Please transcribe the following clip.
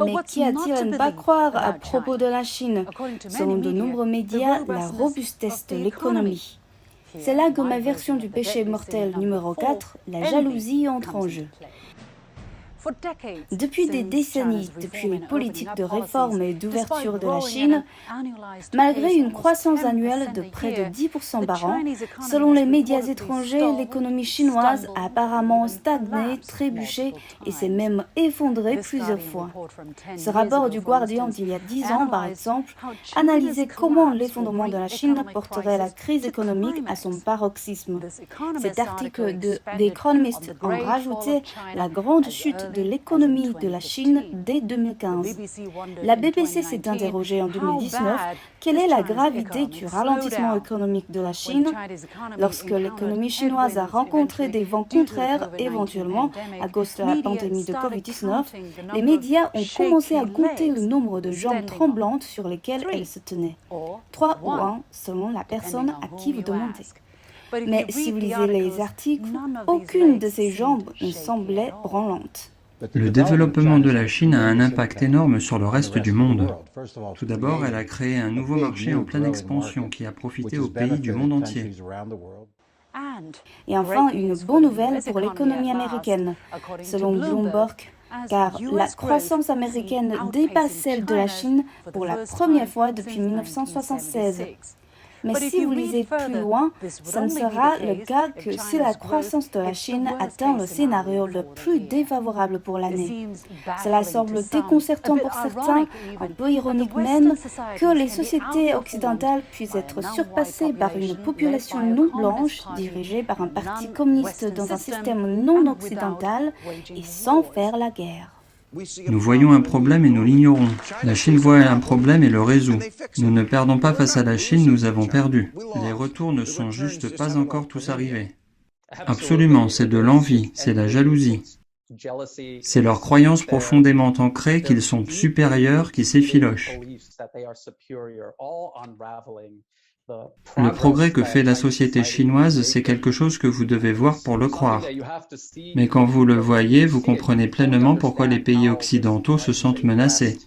Mais qu'y a-t-il à ne pas croire à propos de la Chine? Selon de nombreux médias, la robustesse de l'économie. C'est là que ma version du péché mortel numéro 4, la jalousie, entre en jeu. Depuis des décennies, depuis les politiques de réforme et d'ouverture de la Chine, malgré une croissance annuelle de près de 10% par an, selon les médias étrangers, l'économie chinoise a apparemment stagné, trébuché et s'est même effondrée plusieurs fois. Ce rapport du Guardian d'il y a 10 ans, par exemple, analysait comment l'effondrement de la Chine porterait la crise économique à son paroxysme. Cet article de The Economist en rajoutait la grande chute de l'économie de la Chine dès 2015. La BBC s'est interrogée en 2019 quelle est la gravité du ralentissement économique de la Chine lorsque l'économie chinoise a rencontré des vents contraires, éventuellement à cause de la pandémie de Covid-19. Les médias ont commencé à compter le nombre de jambes tremblantes sur lesquelles elle se tenait. 3 ou 1 selon la personne à qui vous demandez. Mais si vous lisez les articles, aucune de ces jambes ne semblait branlante. Le développement de la Chine a un impact énorme sur le reste du monde. Tout d'abord, elle a créé un nouveau marché en pleine expansion qui a profité aux pays du monde entier. Et enfin, une bonne nouvelle pour l'économie américaine, selon Bloomberg, car la croissance américaine dépasse celle de la Chine pour la première fois depuis 1976. Mais si vous lisez plus loin, ce ne sera le cas que si la croissance de la Chine atteint le scénario le plus défavorable pour l'année. Cela semble déconcertant pour certains, un peu ironique même, que les sociétés occidentales puissent être surpassées par une population non blanche dirigée par un parti communiste dans un système non occidental et sans faire la guerre. Nous voyons un problème et nous l'ignorons. La Chine voit un problème et le résout. Nous ne perdons pas face à la Chine, nous avons perdu. Les retours ne sont juste pas encore tous arrivés. Absolument, c'est de l'envie, c'est la jalousie. C'est leur croyance profondément ancrée qu'ils sont supérieurs qui s'effilochent. Le progrès que fait la société chinoise, c'est quelque chose que vous devez voir pour le croire. Mais quand vous le voyez, vous comprenez pleinement pourquoi les pays occidentaux se sentent menacés.